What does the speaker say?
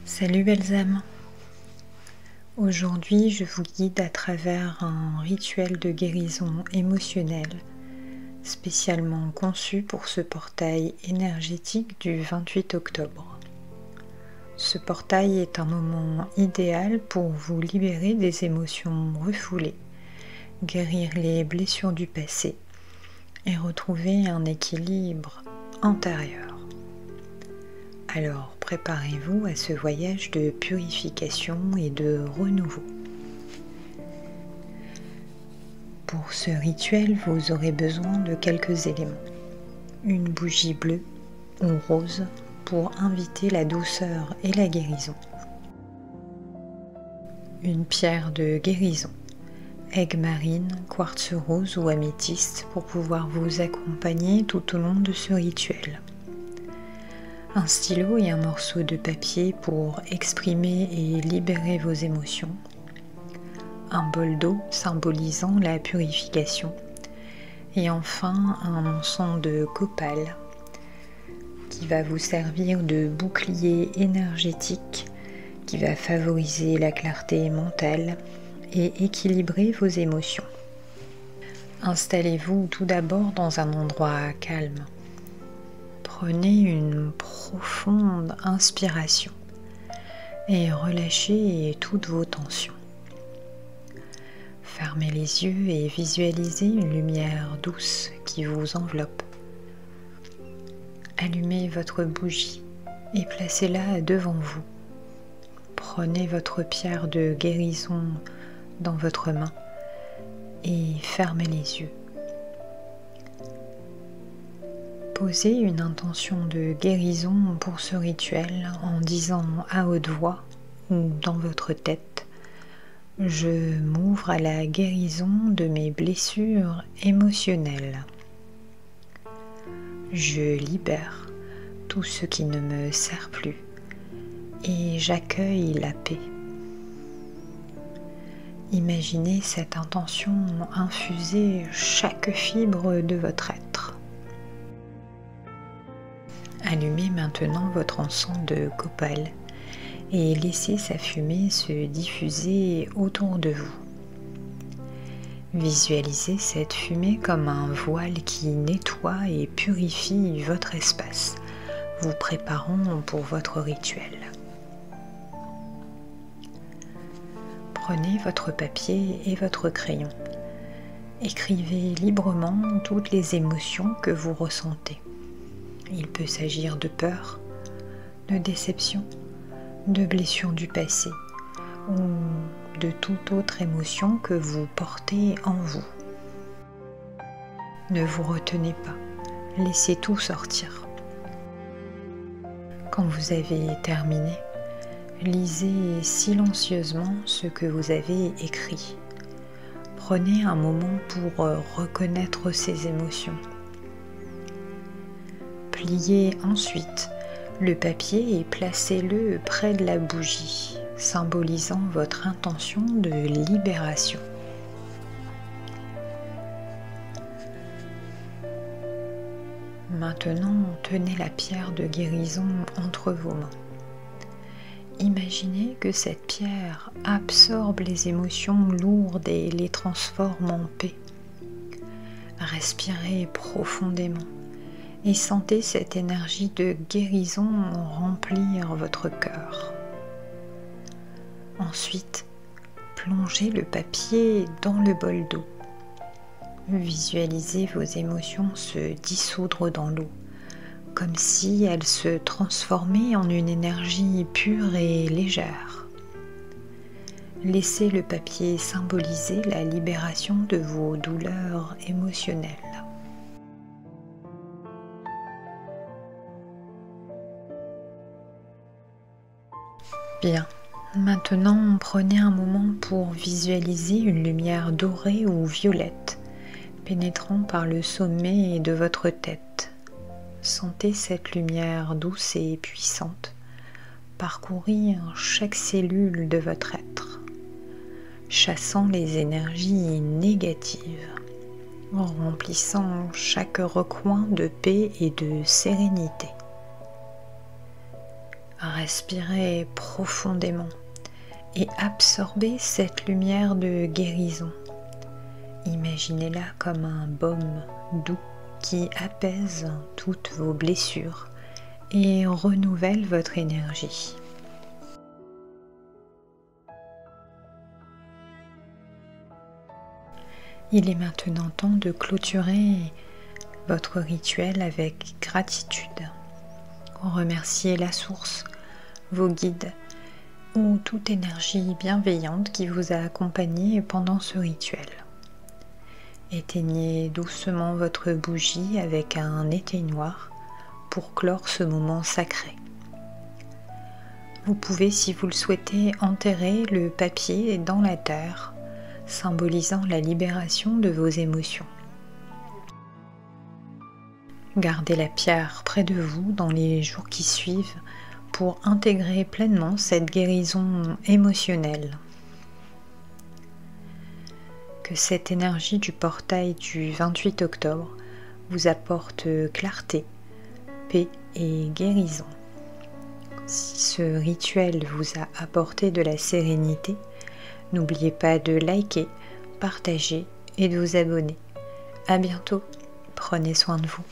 Salut belles âmes. Aujourd'hui, je vous guide à travers un rituel de guérison émotionnelle spécialement conçu pour ce portail énergétique du 28 octobre. Ce portail est un moment idéal pour vous libérer des émotions refoulées, guérir les blessures du passé et retrouver un équilibre intérieur. Alors préparez-vous à ce voyage de purification et de renouveau. Pour ce rituel, vous aurez besoin de quelques éléments. Une bougie bleue ou rose pour inviter la douceur et la guérison. Une pierre de guérison, aigue marine, quartz rose ou améthyste pour pouvoir vous accompagner tout au long de ce rituel. Un stylo et un morceau de papier pour exprimer et libérer vos émotions. Un bol d'eau symbolisant la purification. Et enfin, un encens de copal qui va vous servir de bouclier énergétique qui va favoriser la clarté mentale et équilibrer vos émotions. Installez-vous tout d'abord dans un endroit calme. Prenez une profonde inspiration et relâchez toutes vos tensions. Fermez les yeux et visualisez une lumière douce qui vous enveloppe. Allumez votre bougie et placez-la devant vous. Prenez votre pierre de guérison dans votre main et fermez les yeux. Posez une intention de guérison pour ce rituel en disant à haute voix ou dans votre tête: je m'ouvre à la guérison de mes blessures émotionnelles. Je libère tout ce qui ne me sert plus et j'accueille la paix. Imaginez cette intention infuser chaque fibre de votre être. Allumez maintenant votre encens de copal et laissez sa fumée se diffuser autour de vous. Visualisez cette fumée comme un voile qui nettoie et purifie votre espace, vous préparant pour votre rituel. Prenez votre papier et votre crayon. Écrivez librement toutes les émotions que vous ressentez. Il peut s'agir de peur, de déception, de blessures du passé ou de toute autre émotion que vous portez en vous. Ne vous retenez pas, laissez tout sortir. Quand vous avez terminé, lisez silencieusement ce que vous avez écrit. Prenez un moment pour reconnaître ces émotions. Pliez ensuite le papier et placez-le près de la bougie, symbolisant votre intention de libération. Maintenant, tenez la pierre de guérison entre vos mains. Imaginez que cette pierre absorbe les émotions lourdes et les transforme en paix. Respirez profondément et sentez cette énergie de guérison remplir votre cœur. Ensuite, plongez le papier dans le bol d'eau. Visualisez vos émotions se dissoudre dans l'eau, comme si elles se transformaient en une énergie pure et légère. Laissez le papier symboliser la libération de vos douleurs émotionnelles. Bien, maintenant prenez un moment pour visualiser une lumière dorée ou violette pénétrant par le sommet de votre tête. Sentez cette lumière douce et puissante parcourir chaque cellule de votre être, chassant les énergies négatives, remplissant chaque recoin de paix et de sérénité. Respirez profondément et absorbez cette lumière de guérison. Imaginez-la comme un baume doux qui apaise toutes vos blessures et renouvelle votre énergie. Il est maintenant temps de clôturer votre rituel avec gratitude. Remerciez la source, vos guides ou toute énergie bienveillante qui vous a accompagné pendant ce rituel. Éteignez doucement votre bougie avec un éteignoir pour clore ce moment sacré. Vous pouvez, si vous le souhaitez, enterrer le papier dans la terre, symbolisant la libération de vos émotions. Gardez la pierre près de vous dans les jours qui suivent pour intégrer pleinement cette guérison émotionnelle. Que cette énergie du portail du 28 octobre vous apporte clarté, paix et guérison. Si ce rituel vous a apporté de la sérénité, n'oubliez pas de liker, partager et de vous abonner. À bientôt, prenez soin de vous.